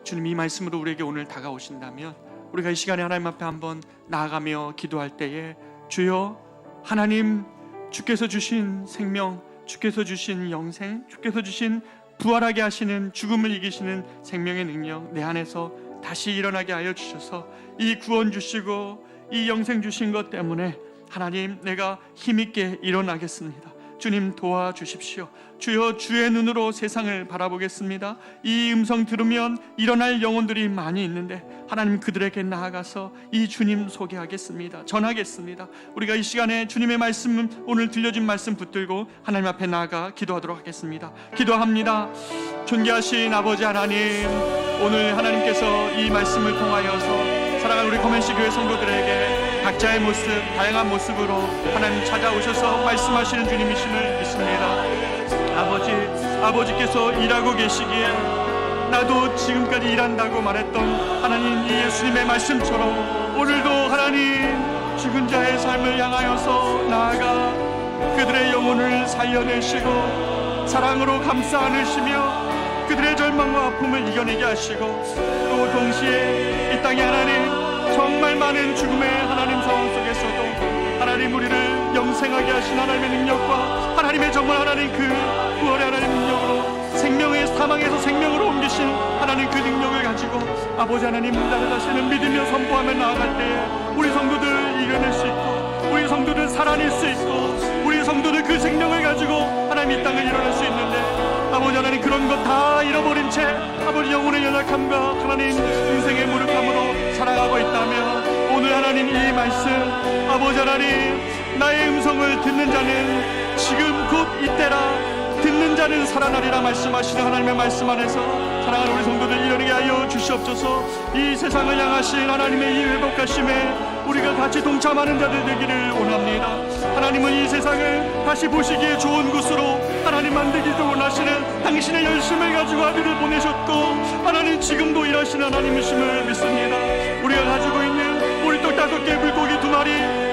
주님이 이 말씀으로 우리에게 오늘 다가오신다면 우리가 이 시간에 하나님 앞에 한번 나아가며 기도할 때에 주여 하나님, 주께서 주신 생명, 주께서 주신 영생, 주께서 주신 부활하게 하시는 죽음을 이기시는 생명의 능력 내 안에서 다시 일어나게 하여 주셔서 이 구원 주시고 이 영생 주신 것 때문에 하나님, 내가 힘있게 일어나겠습니다. 주님 도와주십시오. 주여, 주의 눈으로 세상을 바라보겠습니다. 이 음성 들으면 일어날 영혼들이 많이 있는데 하나님, 그들에게 나아가서 이 주님 소개하겠습니다. 전하겠습니다. 우리가 이 시간에 주님의 말씀, 오늘 들려준 말씀 붙들고 하나님 앞에 나아가 기도하도록 하겠습니다. 기도합니다. 존귀하신 아버지 하나님, 오늘 하나님께서 이 말씀을 통하여서 사랑하는 우리 커맨시 교회 성도들에게 각자의 모습, 다양한 모습으로 하나님 찾아오셔서 말씀하시는 주님이심을 믿습니다. 아버지께서 일하고 계시기에 나도 지금까지 일한다고 말했던 하나님 이 예수님의 말씀처럼 오늘도 하나님 죽은 자의 삶을 향하여서 나아가 그들의 영혼을 살려내시고 사랑으로 감싸 안으시며 그들의 절망과 아픔을 이겨내게 하시고 또 동시에 이 땅에 하나님 정말 많은 죽음의 하나님 상황 속에서도 하나님 우리를 영생하게 하신 하나님의 능력과 하나님의 정말 하나님 그 구원의 하나님 능력으로 생명의 사망에서 생명으로 옮기신 하나님 그 능력을 가지고 아버지 하나님 나를 다시는 믿으며 선포하며 나아갈 때에 우리 성도들 이겨낼 수 있고 우리 성도들 살아낼 수 있고 우리 성도들 그 생명을 가지고 하나님 이 땅을 일어날 수 있는데 아버지 하나님 그런 것 다 잃어버린 채 아버지 영혼의 연약함과 하나님 인생의 무력함으로 살아가고 있다면 오늘 하나님 이 말씀 아버지 하나님 나의 음성을 듣는 자는 지금 곧 이때라 듣는 자는 살아나리라 말씀하시는 하나님의 말씀 안에서 사랑하는 우리 성도들 일어나게 하여 주시옵소서. 이 세상을 향하신 하나님의 이 회복하심에 우리가 같이 동참하는 자들 되기를 원합니다. 하나님은 이 세상을 다시 보시기에 좋은 곳으로 하나님 만들기도 원하시는 당신의 열심을 가지고 아들을 보내셨고 하나님 지금도 일하시는 하나님이심을 믿습니다. 우리가 가지고 있는 보리떡 5개 물고기 2마리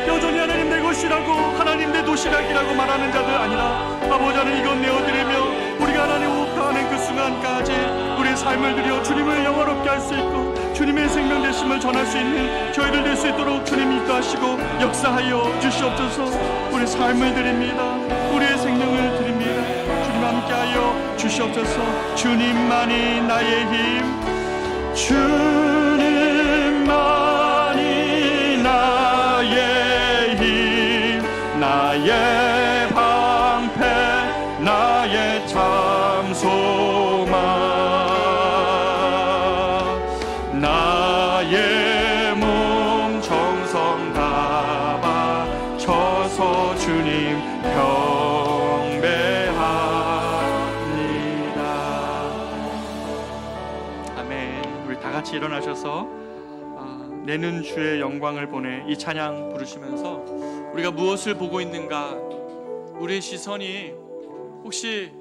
여전히 하나님 내 것이라고 하나님 내 도시락이라고 말하는 자들 아니라 아버지 하나님 이것 내어드리며 우리가 하나님 호흡하는 그 순간까지 우리의 삶을 드려 주님을 영화롭게 할 수 있고 주님의 생명 되심을 전할 수 있는 저희들 될 수 있도록 주님 인도하시고 역사하여 주시옵소서. 우리 삶을 드립니다. 우리의 생명을 드립니다. 주님 함께하여 주시옵소서. 주님만이 나의 힘 주님만이 나의 힘 나의 방패 나의 참 소망 나의 몸 정성 다 바쳐서 주님 경배합니다. 아멘. 우리 다 같이 일어나셔서 내는 주의 영광을 보내 이 찬양 부르시면서 우리가 무엇을 보고 있는가, 우리의 시선이 혹시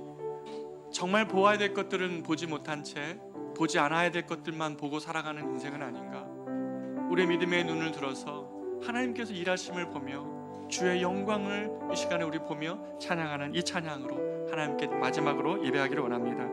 정말 보아야 될 것들은 보지 못한 채 보지 않아야 될 것들만 보고 살아가는 인생은 아닌가. 우리의 믿음의 눈을 들어서 하나님께서 일하심을 보며 주의 영광을 이 시간에 우리 보며 찬양하는 이 찬양으로 하나님께 마지막으로 예배하기를 원합니다.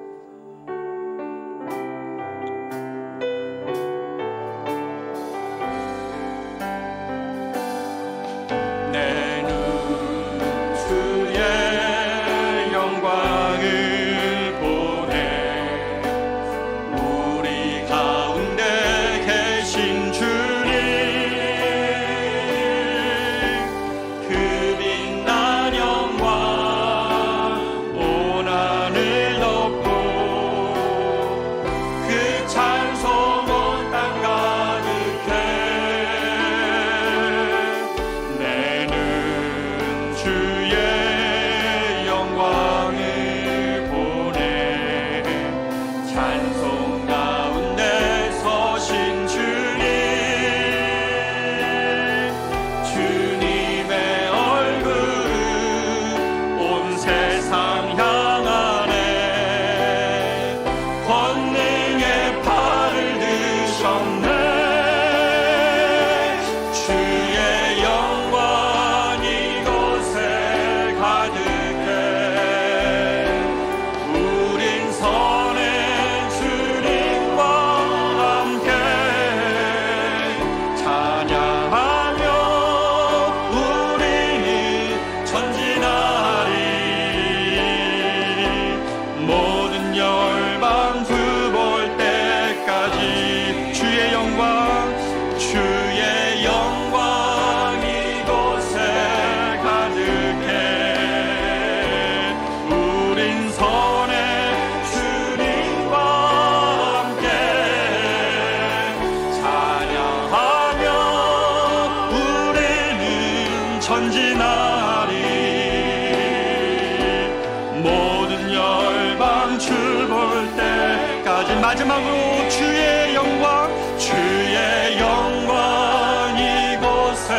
마지막으로 주의 영광 이곳에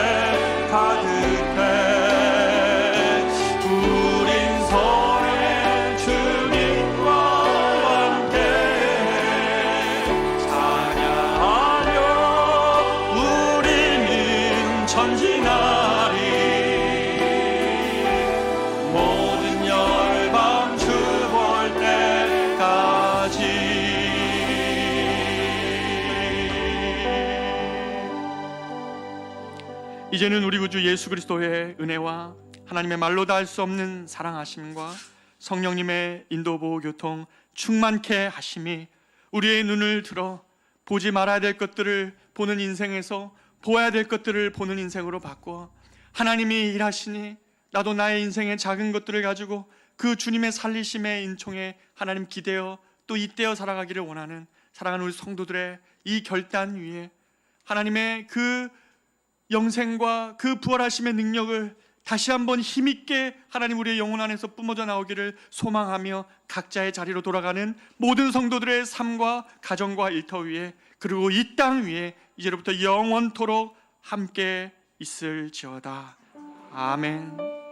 가득해. 우린 선의 주님과 함께 찬양하며 우리는 전진하리. 모든 열방 주 볼 때까지. 이제는 우리 구주 예수 그리스도의 은혜와 하나님의 말로 다 할 수 없는 사랑하심과 성령님의 인도 보호 교통 충만케 하심이 우리의 눈을 들어 보지 말아야 될 것들을 보는 인생에서 보아야 될 것들을 보는 인생으로 바꿔 하나님이 일하시니 나도 나의 인생의 작은 것들을 가지고 그 주님의 살리심의 인총에 하나님 기대어 또 잇대어 살아가기를 원하는 사랑하는 우리 성도들의 이 결단 위에 하나님의 그 영생과 그 부활하심의 능력을 다시 한번 힘있게 하나님 우리의 영혼 안에서 뿜어져 나오기를 소망하며 각자의 자리로 돌아가는 모든 성도들의 삶과 가정과 일터 위에 그리고 이 땅 위에 이제로부터 영원토록 함께 있을지어다. 아멘.